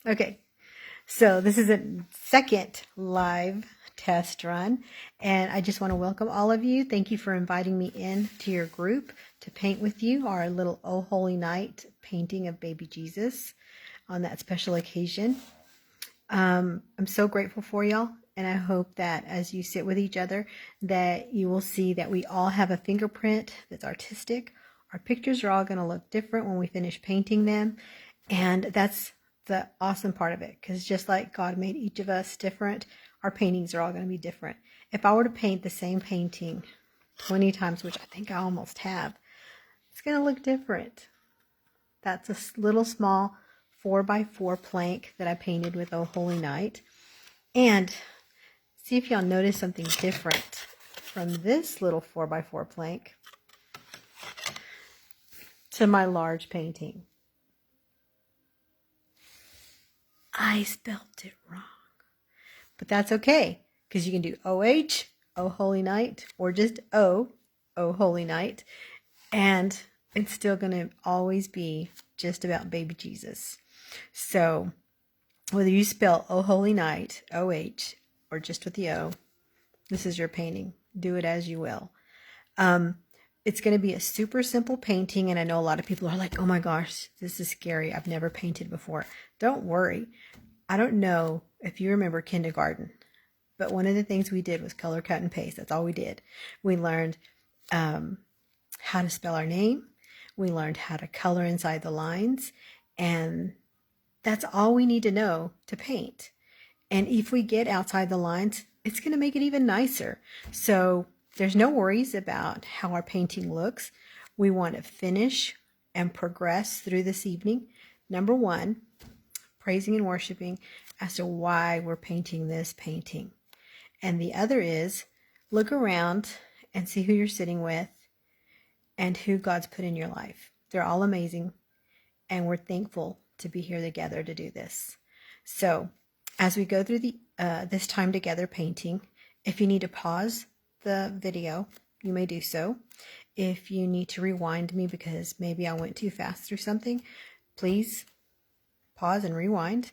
Okay, so this is a second live test run, and I just want to welcome all of you. Thank you for inviting me in to your group to paint with you our little Oh Holy Night painting of baby Jesus on that special occasion. I'm so grateful for y'all, and I hope that as you sit with each other that you will see that we all have a fingerprint that's artistic. Our pictures are all going to look different when we finish painting them, and that's the awesome part of it, because just like God made each of us different, our paintings are all going to be different. If I were to paint the same painting 20 times, which I think I almost have, it's going to look different. That's a little small 4x4 plank that I painted with Oh Holy Night. And see if y'all notice something different from this little 4x4 plank to my large painting. I spelled it wrong. But that's okay, because you can do OH, Oh Holy Night, or just Oh Holy Night, and it's still going to always be just about baby Jesus. So whether you spell Oh Holy Night, OH, or just with the O, this is your painting. Do it as you will. It's going to be a super simple painting, and I know a lot of people are like, oh my gosh, this is scary. I've never painted before. Don't worry. I don't know if you remember kindergarten, but one of the things we did was color, cut, and paste. That's all we did. We learned how to spell our name. We learned how to color inside the lines, and that's all we need to know to paint. And if we get outside the lines, it's going to make it even nicer. So there's no worries about how our painting looks. We want to finish and progress through this evening. Number one, praising and worshiping as to why we're painting this painting. And the other is look around and see who you're sitting with and who God's put in your life. They're all amazing, and we're thankful to be here together to do this. So as we go through this time together painting, if you need to pause the video, you may do so. If you need to rewind me because maybe I went too fast through something, please pause and rewind.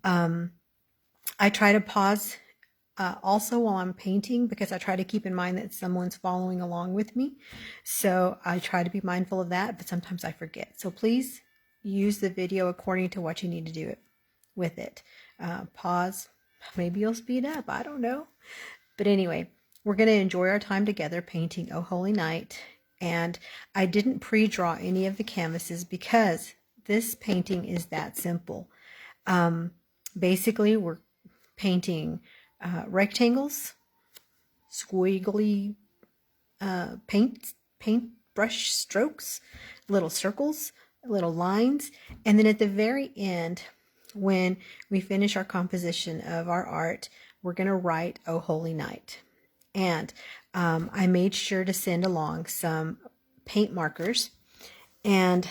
I try to pause also while I'm painting, because I try to keep in mind that someone's following along with me. So I try to be mindful of that, but sometimes I forget. So please use the video according to what you need to do it with it. Pause. Maybe you'll speed up. I don't know. But anyway, we're going to enjoy our time together painting Oh Holy Night. And I didn't pre-draw any of the canvases because this painting is that simple. Basically, we're painting rectangles, squiggly paint brush strokes, little circles, little lines, and then at the very end, when we finish our composition of our art, we're going to write Oh Holy Night. And I made sure to send along some paint markers, and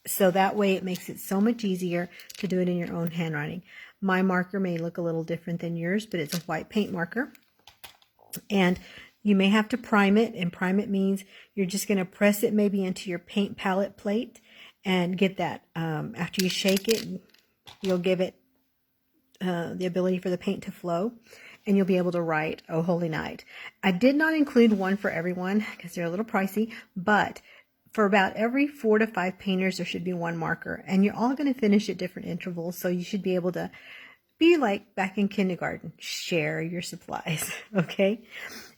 so that way it makes it so much easier to do it in your own handwriting. My marker may look a little different than yours, but it's a white paint marker. And you may have to prime it, and prime it means you're just going to press it maybe into your paint palette plate and get that. After you shake it, you'll give it the ability for the paint to flow, and you'll be able to write Oh Holy Night. I did not include one for everyone because they're a little pricey, but for about every 4 to 5 painters, there should be one marker, and you're all going to finish at different intervals, so you should be able to be like back in kindergarten, share your supplies, okay?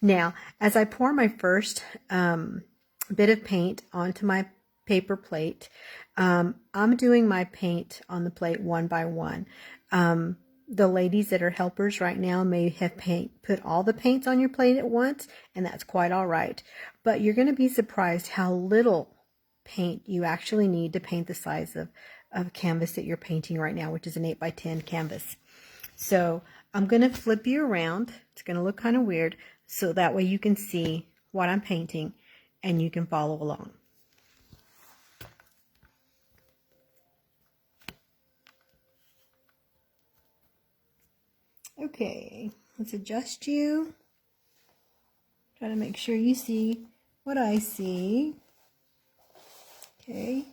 Now, as I pour my first bit of paint onto my paper plate, I'm doing my paint on the plate one by one. The ladies that are helpers right now may have put all the paints on your plate at once, and that's quite all right. But you're going to be surprised how little paint you actually need to paint the size of canvas that you're painting right now, which is an 8x10 canvas. So I'm going to flip you around. It's going to look kind of weird, so that way you can see what I'm painting and you can follow along. Okay, let's adjust you. Try to make sure you see what I see. Okay.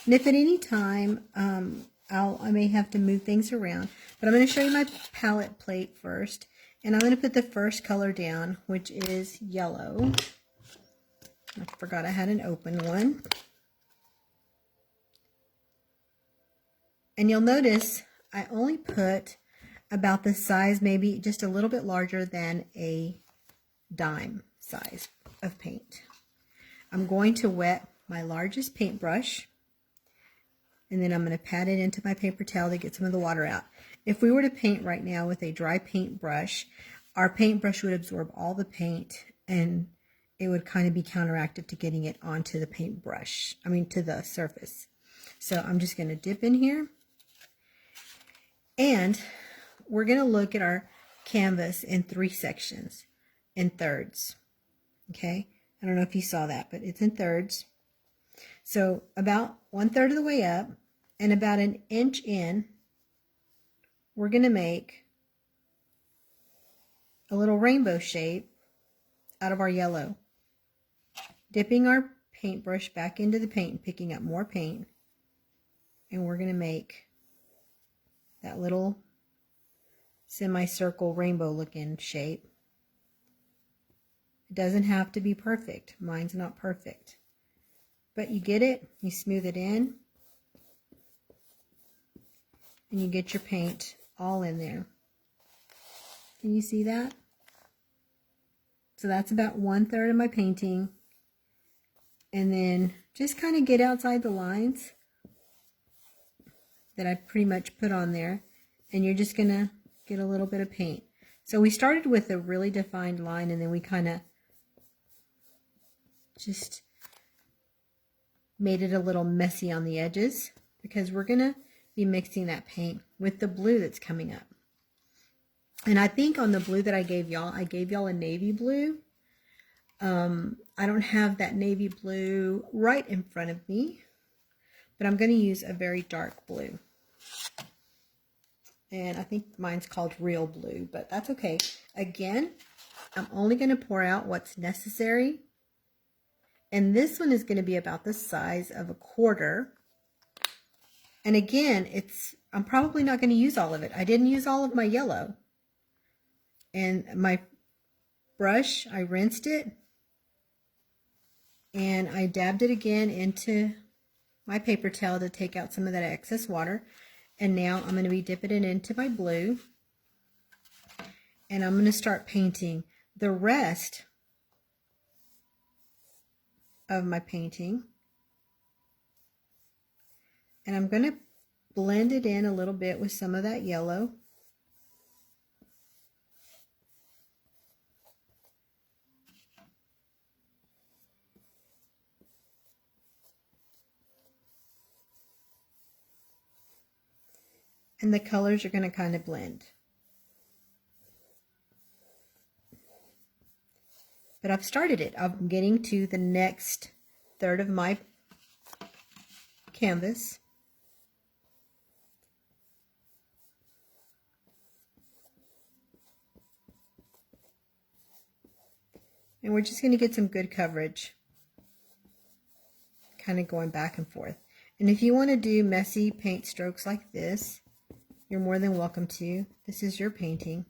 And if at any time I may have to move things around, but I'm going to show you my palette plate first. And I'm going to put the first color down, which is yellow. I forgot I had an open one. And you'll notice I only put about the size, maybe just a little bit larger than a dime size of paint. I'm going to wet my largest paintbrush, and then I'm going to pat it into my paper towel to get some of the water out. If we were to paint right now with a dry paintbrush, our paintbrush would absorb all the paint and it would kind of be counteractive to getting it onto the paintbrush, to the surface. So I'm just going to dip in here, and we're going to look at our canvas in 3 sections, in thirds. Okay, I don't know if you saw that, but it's in thirds. So about 1/3 of the way up and about 1 inch in, we're going to make a little rainbow shape out of our yellow. Dipping our paintbrush back into the paint and picking up more paint. And we're going to make that little semicircle rainbow looking shape. It doesn't have to be perfect. Mine's not perfect. But you get it, you smooth it in, and you get your paint all in there. Can you see that? So that's about 1/3 of my painting. And then just kind of get outside the lines that I pretty much put on there, and you're just going to get a little bit of paint. So we started with a really defined line, and then we kind of just made it a little messy on the edges, because we're going to be mixing that paint with the blue that's coming up. And I think on the blue that I gave y'all a navy blue. I don't have that navy blue right in front of me, but I'm going to use a very dark blue. And I think mine's called Real Blue, but that's okay. Again, I'm only going to pour out what's necessary. And this one is going to be about the size of a quarter. And again, I'm probably not going to use all of it. I didn't use all of my yellow. And my brush, I rinsed it. And I dabbed it again into my paper towel to take out some of that excess water. And now I'm going to be dipping it into my blue. And I'm going to start painting the rest of my painting. And I'm going to blend it in a little bit with some of that yellow. And the colors are going to kind of blend. But I've started it. I'm getting to the next third of my canvas. And we're just going to get some good coverage, kind of going back and forth. And if you want to do messy paint strokes like this, you're more than welcome to. This is your painting.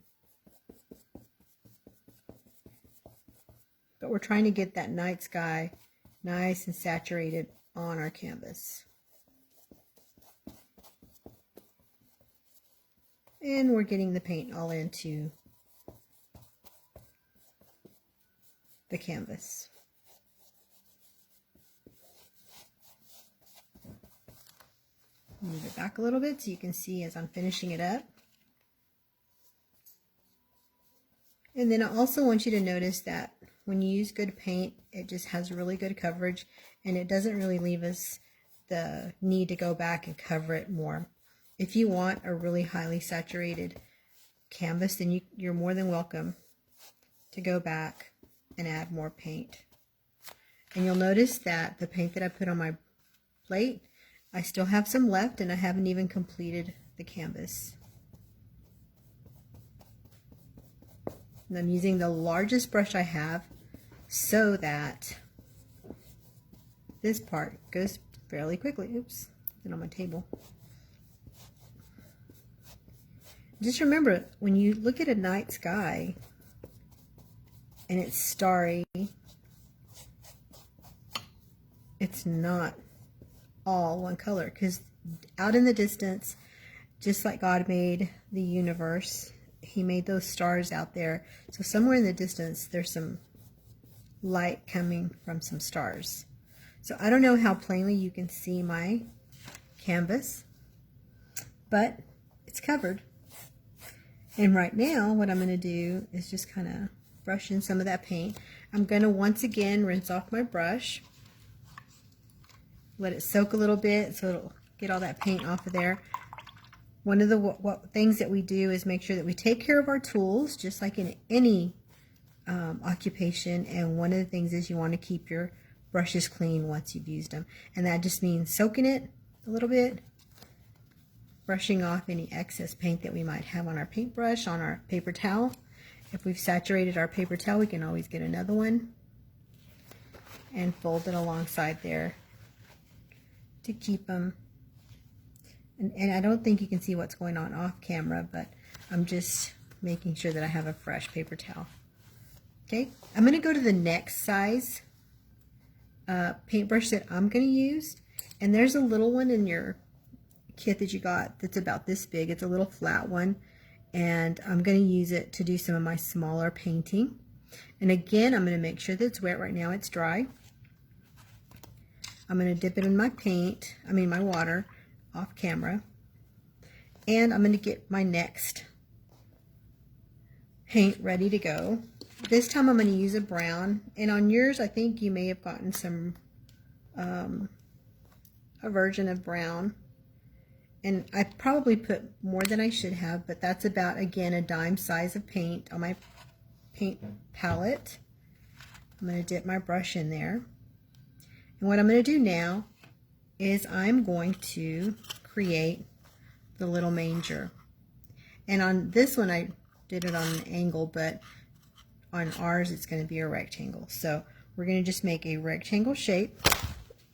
But we're trying to get that night sky nice and saturated on our canvas. And we're getting the paint all into the canvas. Move it back a little bit so you can see as I'm finishing it up. And then I also want you to notice that when you use good paint, it just has really good coverage, and it doesn't really leave us the need to go back and cover it more. If you want a really highly saturated canvas, then you're more than welcome to go back and add more paint. And you'll notice that the paint that I put on my plate, I still have some left, and I haven't even completed the canvas. And I'm using the largest brush I have so that this part goes fairly quickly. Oops, it's on my table. Just remember, when you look at a night sky and it's starry, it's not all one color, because out in the distance, just like God made the universe, he made those stars out there. So somewhere in the distance, there's some light coming from some stars. So I don't know how plainly you can see my canvas, but it's covered. And right now, what I'm going to do is just kind of brush in some of that paint. I'm going to once again rinse off my brush. Let it soak a little bit so it'll get all that paint off of there. One of the things that we do is make sure that we take care of our tools, just like in any occupation. And one of the things is you want to keep your brushes clean once you've used them. And that just means soaking it a little bit, brushing off any excess paint that we might have on our paintbrush, on our paper towel. If we've saturated our paper towel, we can always get another one and fold it alongside there to keep them. And I don't think you can see what's going on off camera, but I'm just making sure that I have a fresh paper towel. Okay, I'm going to go to the next size paintbrush that I'm going to use. And there's a little one in your kit that you got that's about this big. It's a little flat one, and I'm going to use it to do some of my smaller painting. And again, I'm going to make sure that it's wet. Right now it's dry. I'm going to dip it in my my water off camera, and I'm going to get my next paint ready to go. This time I'm going to use a brown, and on yours I think you may have gotten some a version of brown, and I probably put more than I should have, but that's about, again, a dime size of paint on my paint palette. I'm going to dip my brush in there, and what I'm going to do now is I'm going to create the little manger. And on this one I did it on an angle, but on ours it's going to be a rectangle. So we're going to just make a rectangle shape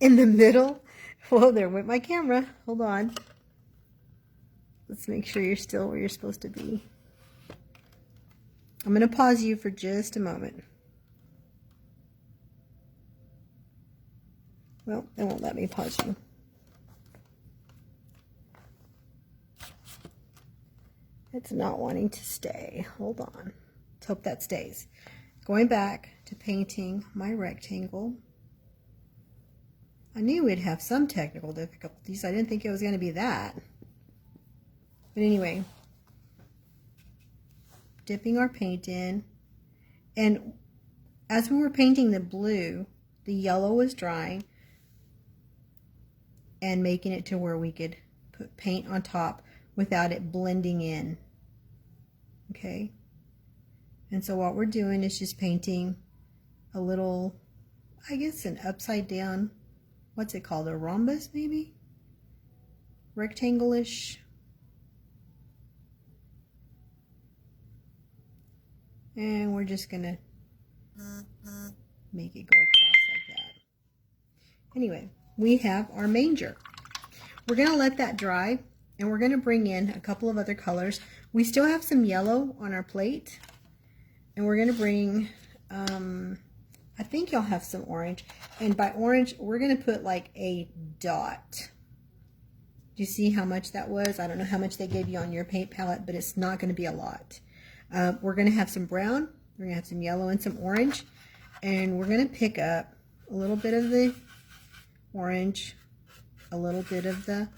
in the middle. Whoa, there went my camera. Hold on. Let's make sure you're still where you're supposed to be. I'm going to pause you for just a moment. Well, it won't let me pause you. It's not wanting to stay. Hold on. Let's hope that stays. Going back to painting my rectangle. I knew we'd have some technical difficulties. I didn't think it was going to be that. But anyway, dipping our paint in. And as we were painting the blue, the yellow was drying and making it to where we could put paint on top without it blending in. Okay? And so what we're doing is just painting a little, I guess, an upside down, what's it called, a rhombus maybe? Rectangle-ish. And we're just gonna make it go across like that. Anyway, we have our manger. We're gonna let that dry, and we're gonna bring in a couple of other colors. We still have some yellow on our plate, and we're gonna bring, I think y'all have some orange, and by orange, we're gonna put like a dot. Do you see how much that was? I don't know how much they gave you on your paint palette, but it's not gonna be a lot. We're going to have some brown, we're going to have some yellow and some orange, and we're going to pick up a little bit of the orange, a little bit of the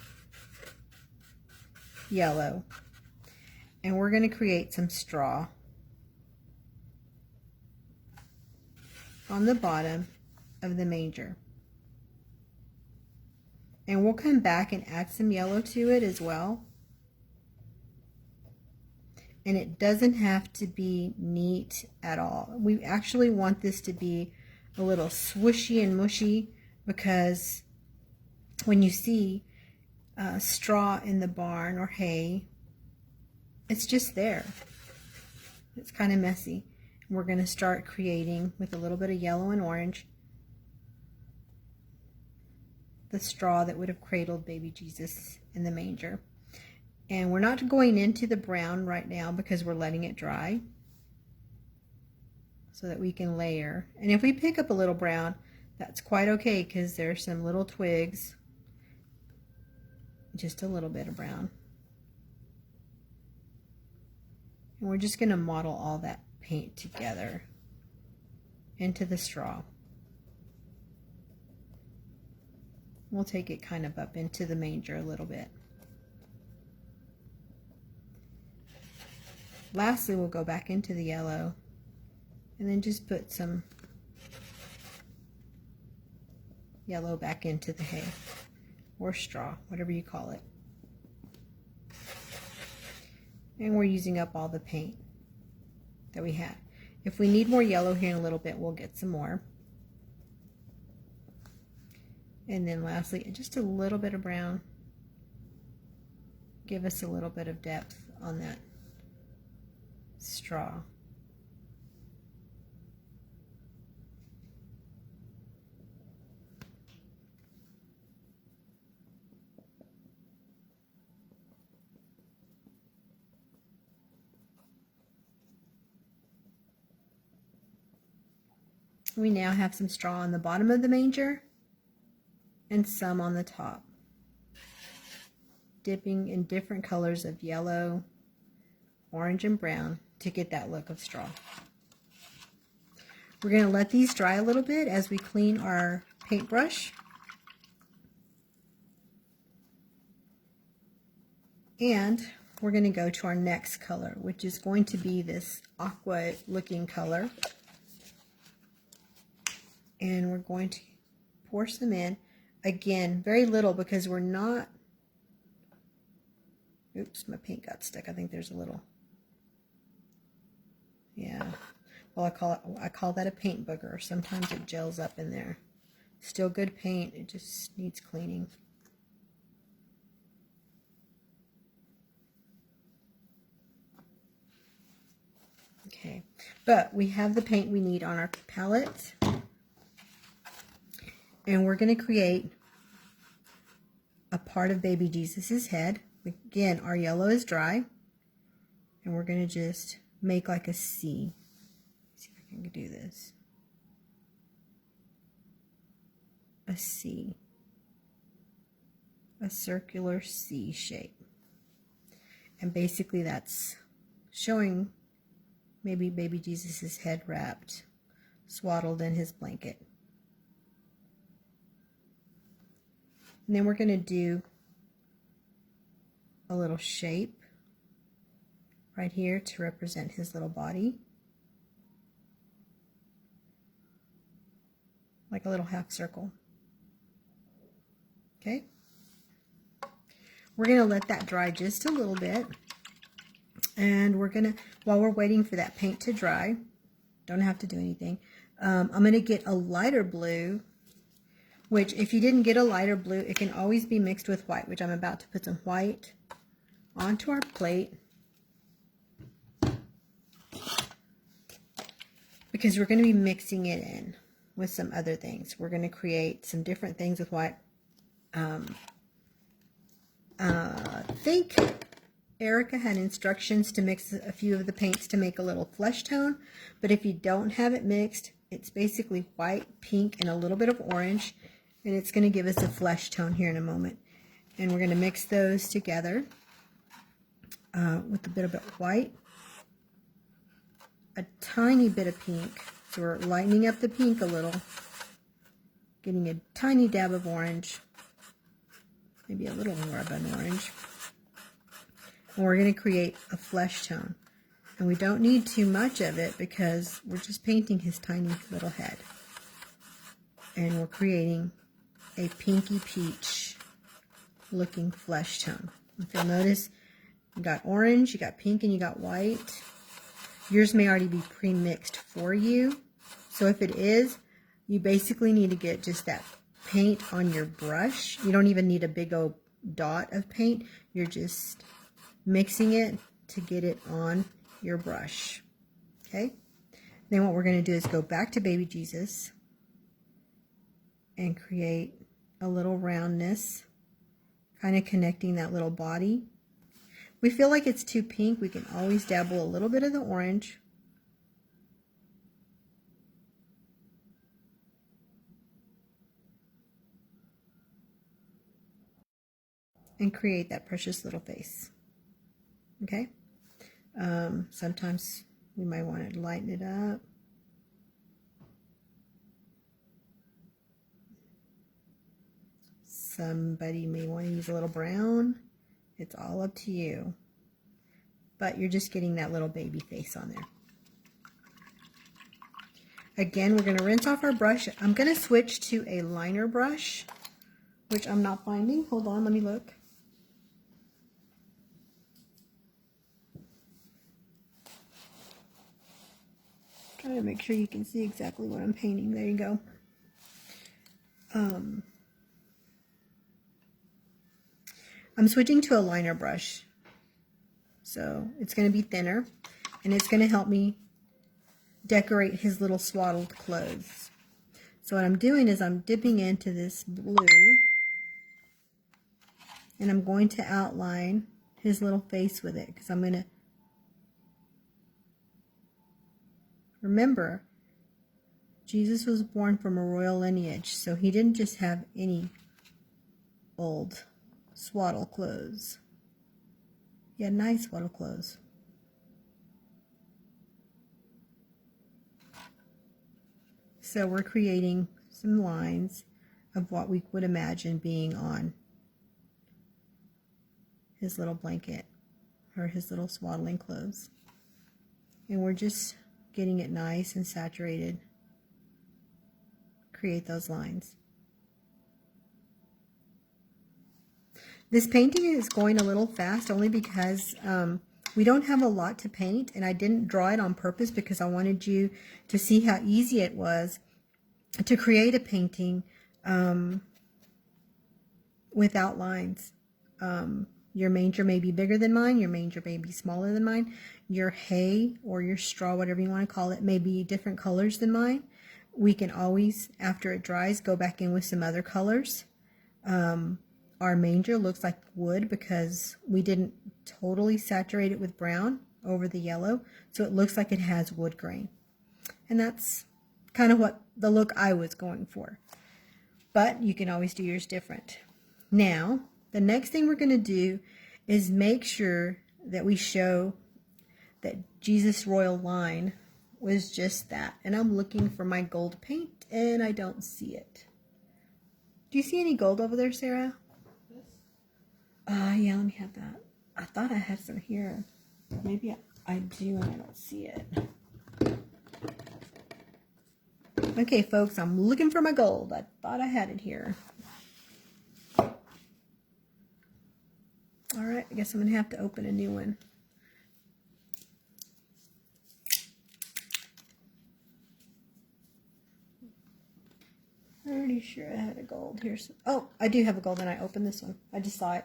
yellow, and we're going to create some straw on the bottom of the manger. And we'll come back and add some yellow to it as well. And it doesn't have to be neat at all. We actually want this to be a little swooshy and mushy, because when you see straw in the barn or hay, it's just there. It's kind of messy. We're going to start creating, with a little bit of yellow and orange, the straw that would have cradled baby Jesus in the manger. And we're not going into the brown right now because we're letting it dry so that we can layer. And if we pick up a little brown, that's quite okay because there's some little twigs, just a little bit of brown. And we're just going to model all that paint together into the straw. We'll take it kind of up into the manger a little bit. Lastly, we'll go back into the yellow and then just put some yellow back into the hay or straw, whatever you call it. And we're using up all the paint that we had. If we need more yellow here in a little bit, we'll get some more. And then lastly, just a little bit of brown. Give us a little bit of depth on that straw. We now have some straw on the bottom of the manger and some on the top, dipping in different colors of yellow, orange, and brown to get that look of straw. We're going to let these dry a little bit as we clean our paintbrush. And we're going to go to our next color, which is going to be this aqua looking color. And we're going to pour some in. Again, very little because we're not, oops, my paint got stuck. I think there's a little, yeah. Well, I call that a paint booger. Sometimes it gels up in there. Still good paint, it just needs cleaning. Okay, but we have the paint we need on our palette. And we're going to create a part of baby Jesus's head. Again, our yellow is dry. And we're going to just make like a C. Let's see if I can do this. A C. A circular C shape. And basically that's showing maybe baby Jesus's head wrapped, swaddled in his blanket. And then we're going to do a little shape right here to represent his little body. Like a little half circle. Okay? We're going to let that dry just a little bit. And we're going to, while we're waiting for that paint to dry, don't have to do anything, I'm going to get a lighter blue. Which, if you didn't get a lighter blue, it can always be mixed with white, which I'm about to put some white onto our plate. Because we're going to be mixing it in with some other things. We're going to create some different things with white. I think Erica had instructions to mix a few of the paints to make a little flesh tone. But if you don't have it mixed, it's basically white, pink, and a little bit of orange. And it's going to give us a flesh tone here in a moment. And we're going to mix those together with a bit of white, a tiny bit of pink. So we're lightening up the pink a little, getting a tiny dab of orange, maybe a little more of an orange. And we're going to create a flesh tone. And we don't need too much of it because we're just painting his tiny little head. And we're creating a pinky peach looking flesh tone. If you'll notice, you got orange, you got pink, and you got white. Yours may already be pre-mixed for you. So if it is, you basically need to get just that paint on your brush. You don't even need a big old dot of paint. You're just mixing it to get it on your brush. Okay? Then what we're going to do is go back to baby Jesus and create a little roundness, kind of connecting that little body. we feel like it's too pink, we can always dabble a little bit of the orange. And create that precious little face. Okay? Sometimes we might want to lighten it up. Somebody may want to use a little brown. It's all up to you. But you're just getting that little baby face on there. Again, we're going to rinse off our brush. I'm going to switch to a liner brush, which I'm not finding. Hold on, let me look. Trying to make sure you can see exactly what I'm painting. There you go. I'm switching to a liner brush. So it's going to be thinner, and it's going to help me decorate his little swaddled clothes. So what I'm doing is I'm dipping into this blue, and I'm going to outline his little face with it, because I'm going to remember, Jesus was born from a royal lineage, so he didn't just have any old swaddle clothes. He had nice swaddle clothes. So we're creating some lines of what we would imagine being on his little blanket or his little swaddling clothes. And we're just getting it nice and saturated. Create those lines. This painting is going a little fast only because we don't have a lot to paint, and I didn't draw it on purpose because I wanted you to see how easy it was to create a painting without lines. Your manger may be bigger than mine, your manger may be smaller than mine, your hay or your straw, whatever you want to call it, may be different colors than mine. We can always, after it dries, go back in with some other colors. Our manger looks like wood because we didn't totally saturate it with brown over the yellow, so it looks like it has wood grain. And that's kind of what the look I was going for. But you can always do yours different. Now, the next thing we're going to do is make sure that we show that Jesus' royal line was just that. And I'm looking for my gold paint, and I don't see it. Do you see any gold over there, Sarah? Yeah, let me have that. I thought I had some here. Maybe I do and I don't see it. Okay, folks, I'm looking for my gold. I thought I had it here. All right, I guess I'm going to have to open a new one. I'm pretty sure I had a gold. Here's, oh, I do have a gold, and I opened this one. I just saw it.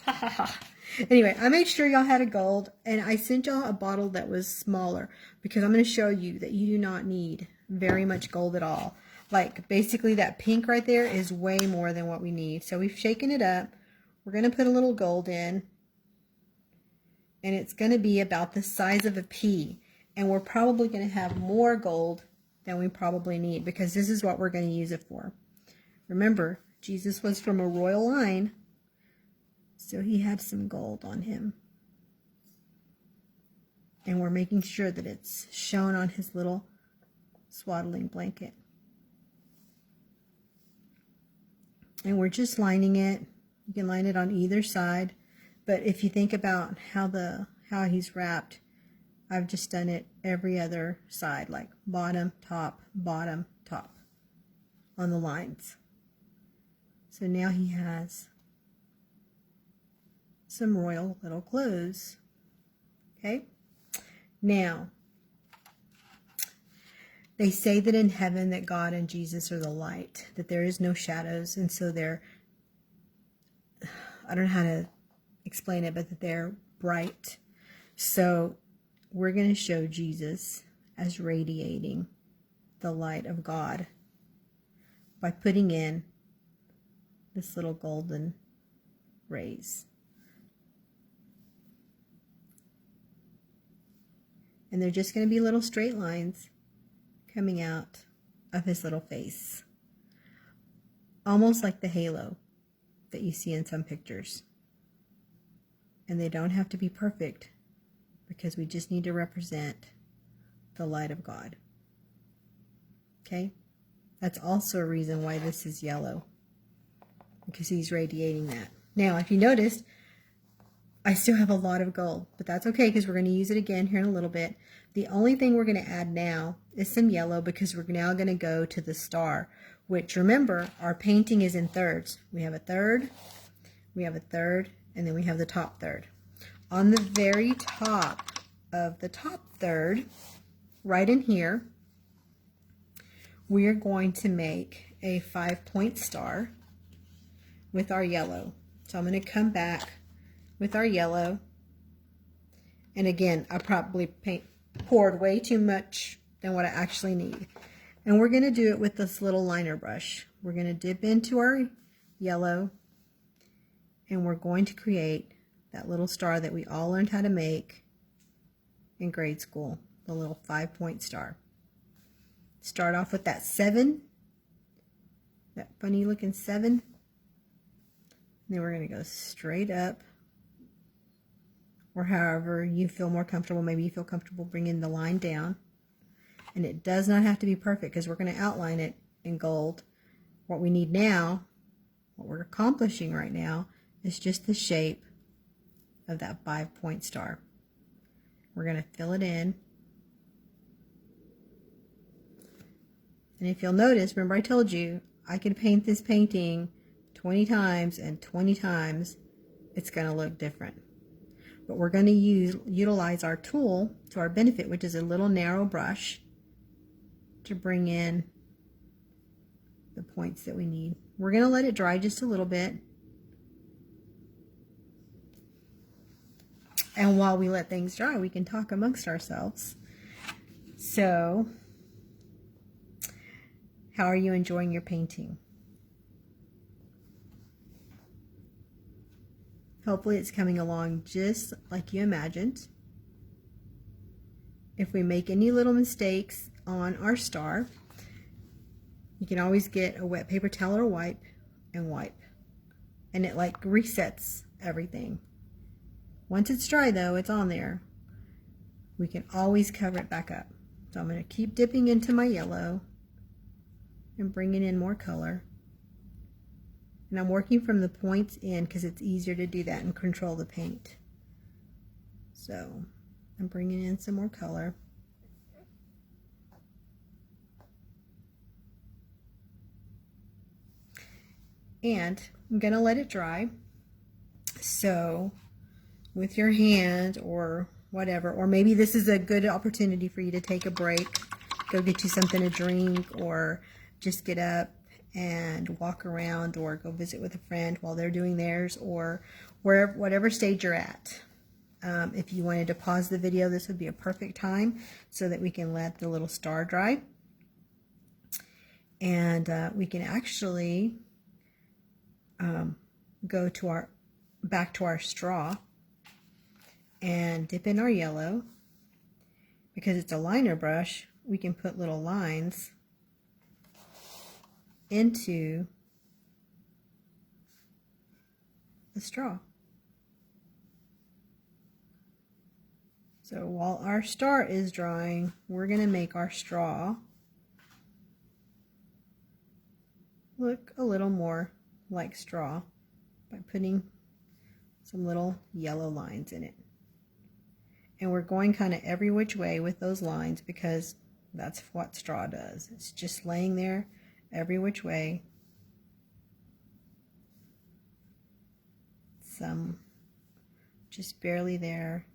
Ha ha ha. Anyway, I made sure y'all had a gold, and I sent y'all a bottle that was smaller because I'm going to show you that you do not need very much gold at all. Like, basically that pink right there is way more than what we need. So we've shaken it up. We're going to put a little gold in, and it's going to be about the size of a pea. And we're probably going to have more gold than we probably need because this is what we're going to use it for. Remember, Jesus was from a royal line, so he had some gold on him. And we're making sure that it's shown on his little swaddling blanket. And we're just lining it. You can line it on either side, but if you think about how he's wrapped, I've just done it every other side, like bottom, top on the lines. So now he has some royal little clothes. Okay? Now, they say that in heaven that God and Jesus are the light, that there is no shadows, and so they're, I don't know how to explain it, but that they're bright. So we're going to show Jesus as radiating the light of God by putting in this little golden rays. And they're just going to be little straight lines coming out of his little face. Almost like the halo that you see in some pictures. And they don't have to be perfect because we just need to represent the light of God. Okay? That's also a reason why this is yellow, because he's radiating that. Now, if you noticed, I still have a lot of gold, but that's okay because we're going to use it again here in a little bit. The only thing we're going to add now is some yellow because we're now going to go to the star, which, remember, our painting is in thirds. We have a third, we have a third, and then we have the top third. On the very top of the top third, right in here, we are going to make a 5-point star with our yellow. So I'm going to come back with our yellow. And again, I probably poured way too much than what I actually need. And we're going to do it with this little liner brush. We're going to dip into our yellow and we're going to create that little star that we all learned how to make in grade school, the little 5-point star. Start off with that 7, that funny looking 7. And then we're going to go straight up, or however you feel more comfortable. Maybe you feel comfortable bringing the line down. And it does not have to be perfect because we're going to outline it in gold. What we need now, what we're accomplishing right now, is just the shape of that 5-point star. We're going to fill it in. And if you'll notice, remember I told you, I can paint this painting 20 times and 20 times it's going to look different. But we're going to utilize our tool to our benefit, which is a little narrow brush, to bring in the points that we need. We're going to let it dry just a little bit. And while we let things dry, we can talk amongst ourselves. So, how are you enjoying your painting? Hopefully it's coming along just like you imagined. If we make any little mistakes on our star, you can always get a wet paper towel or wipe and wipe. And it like resets everything. Once it's dry though, it's on there. We can always cover it back up. So I'm going to keep dipping into my yellow and bringing in more color. And I'm working from the points in because it's easier to do that and control the paint. So I'm bringing in some more color. And I'm going to let it dry. So with your hand or whatever, or maybe this is a good opportunity for you to take a break, go get you something to drink, or just get up and walk around, or go visit with a friend while they're doing theirs, or wherever, whatever stage you're at. If you wanted to pause the video, this would be a perfect time so that we can let the little star dry. And we can actually go to back to our straw and dip in our yellow. Because it's a liner brush, we can put little lines into the straw. So while our star is drying, we're going to make our straw look a little more like straw by putting some little yellow lines in it. And we're going kind of every which way with those lines because that's what straw does. It's just laying there every which way. Some just barely there.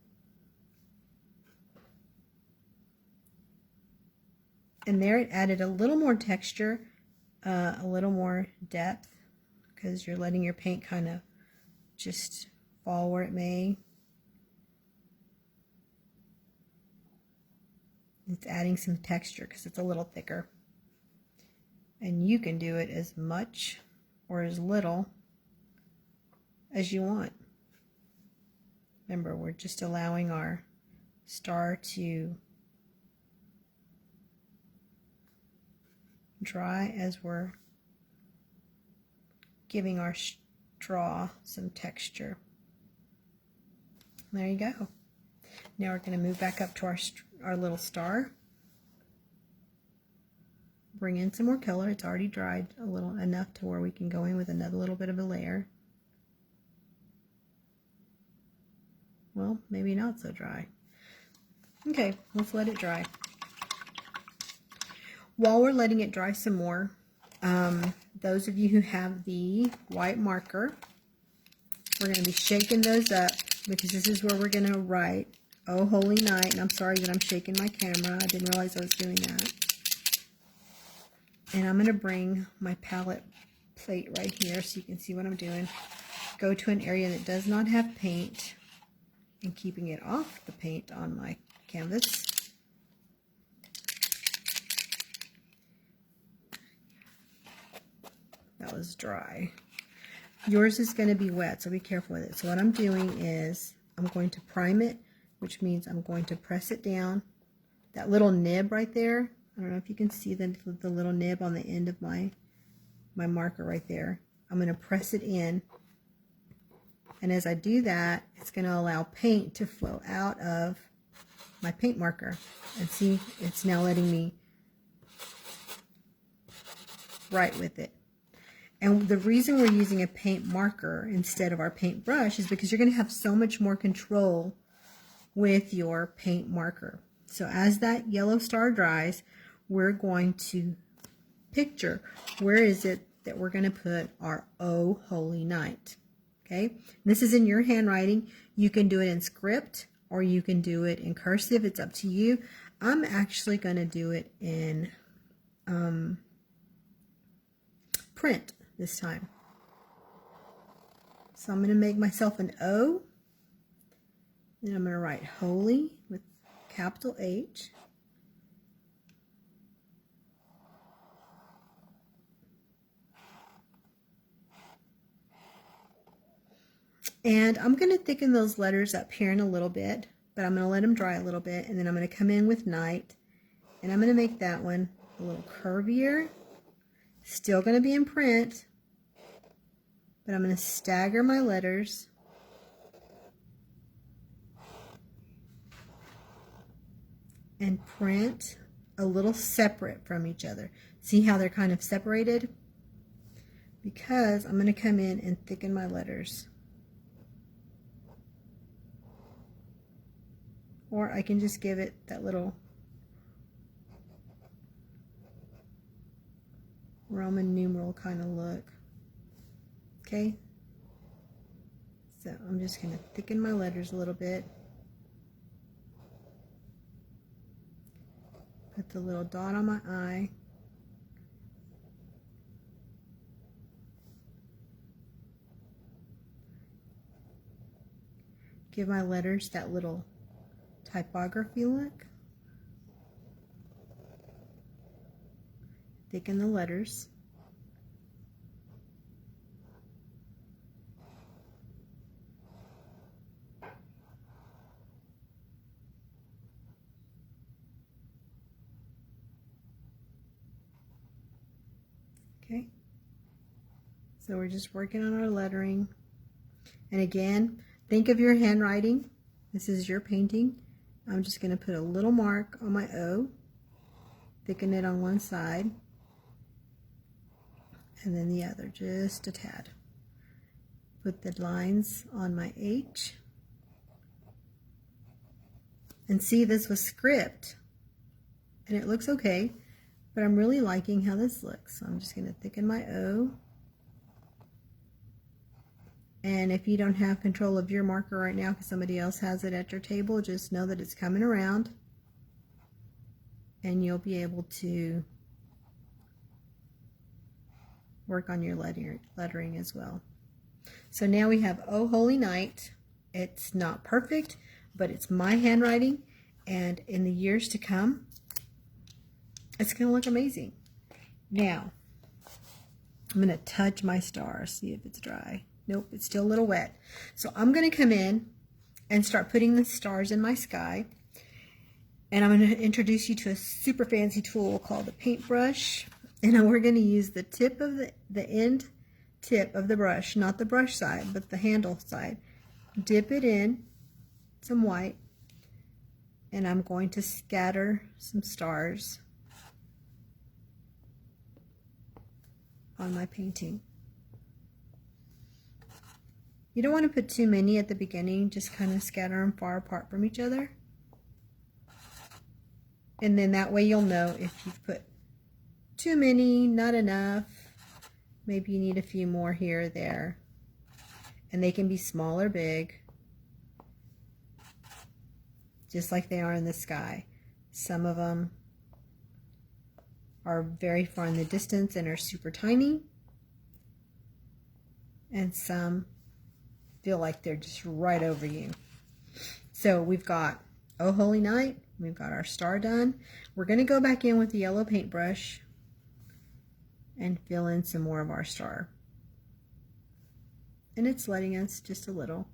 And there it added a little more texture, a little more depth, because you're letting your paint kind of just fall where it may. It's adding some texture because it's a little thicker. And you can do it as much or as little as you want. Remember, we're just allowing our star to dry as we're giving our straw some texture. There you go. Now we're going to move back up to our little star. Bring in some more color. It's already dried a little enough to where we can go in with another little bit of a layer. Well, maybe not so dry. Okay, let's let it dry. While we're letting it dry some more, those of you who have the white marker, we're going to be shaking those up because this is where we're going to write "Oh Holy Night." And I'm sorry that I'm shaking my camera. I didn't realize I was doing that. And I'm going to bring my palette plate right here so you can see what I'm doing. Go to an area that does not have paint and keeping it off the paint on my canvas. That was dry. Yours is going to be wet, so be careful with it. So what I'm doing is I'm going to prime it, which means I'm going to press it down. That little nib right there, I don't know if you can see the little nib on the end of my marker right there. I'm going to press it in. And as I do that, it's going to allow paint to flow out of my paint marker. And see, it's now letting me write with it. And the reason we're using a paint marker instead of our paint brush is because you're going to have so much more control with your paint marker. So as that yellow star dries, we're going to picture where is it that we're going to put our "Oh Holy Night." Okay, this is in your handwriting. You can do it in script or you can do it in cursive. It's up to you. I'm actually going to do it in print this time. So I'm going to make myself an O. Then I'm going to write "Holy" with capital H. And I'm going to thicken those letters up here in a little bit, but I'm going to let them dry a little bit, and then I'm going to come in with "Night," and I'm going to make that one a little curvier. Still going to be in print, but I'm going to stagger my letters. And print a little separate from each other. See how they're kind of separated? Because I'm going to come in and thicken my letters. Or I can just give it that little Roman numeral kind of look. Okay? So I'm just going to thicken my letters a little bit. Put the little dot on my eye. Give my letters that little typography look. Thicken the letters. Okay, so we're just working on our lettering. And again, think of your handwriting. This is your painting. I'm just going to put a little mark on my O, thicken it on one side, and then the other, just a tad. Put the lines on my H. And see, this was script, and it looks okay, but I'm really liking how this looks. So I'm just going to thicken my O. And if you don't have control of your marker right now because somebody else has it at your table, just know that it's coming around, and you'll be able to work on your lettering as well. So now we have "Oh Holy Night." It's not perfect, but it's my handwriting, and in the years to come, it's going to look amazing. Now, I'm going to touch my star, see if it's dry. Nope, it's still a little wet. So I'm going to come in and start putting the stars in my sky. And I'm going to introduce you to a super fancy tool called the paintbrush. And we're going to use the tip of the end tip of the brush, not the brush side, but the handle side. Dip it in some white, and I'm going to scatter some stars on my painting. You don't want to put too many at the beginning, just kind of scatter them far apart from each other. And then that way you'll know if you've put too many, not enough. Maybe you need a few more here or there. And they can be small or big, just like they are in the sky. Some of them are very far in the distance and are super tiny. And some feel like they're just right over you. So we've got Oh Holy Night. We've got our star done. We're going to go back in with the yellow paintbrush and fill in some more of our star. And it's letting us just a little.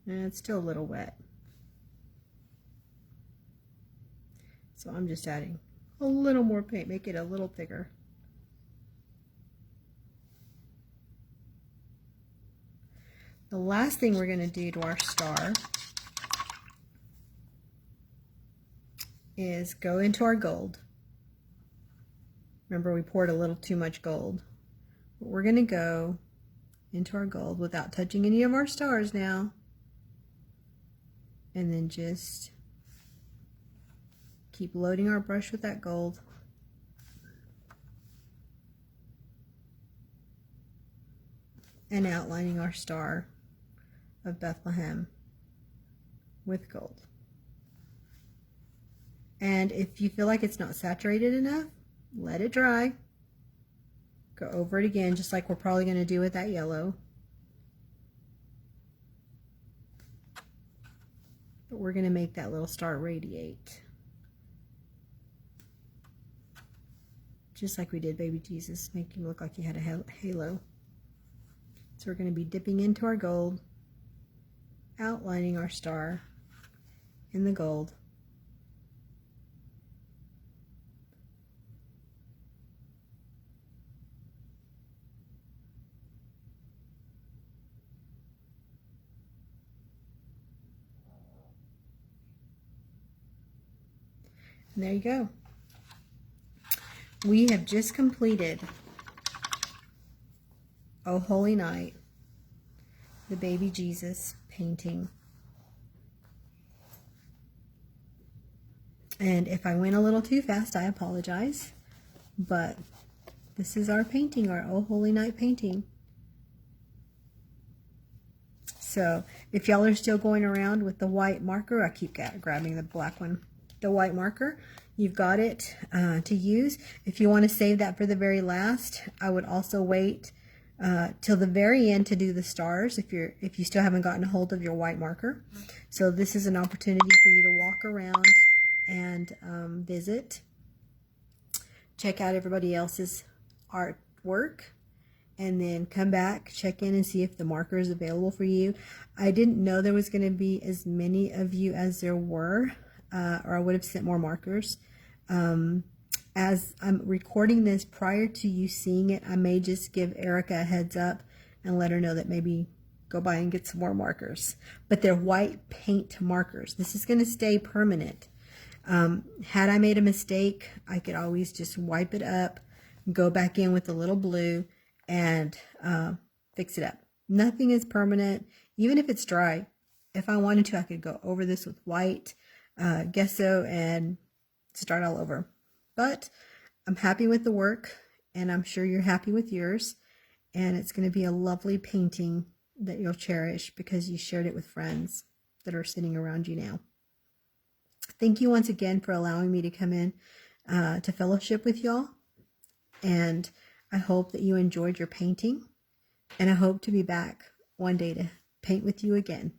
And it's still a little wet. So I'm just adding a little more paint, make it a little thicker. The last thing we're going to do to our star is go into our gold. Remember, we poured a little too much gold. But we're going to go into our gold without touching any of our stars now. And then just keep loading our brush with that gold. And outlining our star of Bethlehem with gold. And if you feel like it's not saturated enough, let it dry. Go over it again, just like we're probably going to do with that yellow. But we're going to make that little star radiate. Just like we did Baby Jesus, make him look like he had a halo. So we're going to be dipping into our gold, outlining our star in the gold. And there you go. We have just completed Oh Holy Night, the Baby Jesus painting. And if I went a little too fast, I apologize. But this is our painting, our Oh Holy Night painting. So if y'all are still going around with the white marker, I keep grabbing the black one, the white marker, you've got it to use. If you want to save that for the very last, I would also wait till the very end to do the stars if you still haven't gotten a hold of your white marker. So this is an opportunity for you to walk around and visit, check out everybody else's artwork, and then come back, check in and see if the marker is available for you. I didn't know there was going to be as many of you as there were, or I would have sent more markers. As I'm recording this prior to you seeing it, I may just give Erica a heads up and let her know that maybe go by and get some more markers. But they're white paint markers. This is going to stay permanent. Had I made a mistake, I could always just wipe it up, go back in with a little blue, and fix it up. Nothing is permanent, even if it's dry. If I wanted to, I could go over this with white gesso and start all over. But I'm happy with the work, and I'm sure you're happy with yours. And it's going to be a lovely painting that you'll cherish because you shared it with friends that are sitting around you now. Thank you once again for allowing me to come in to fellowship with y'all. And I hope that you enjoyed your painting. And I hope to be back one day to paint with you again.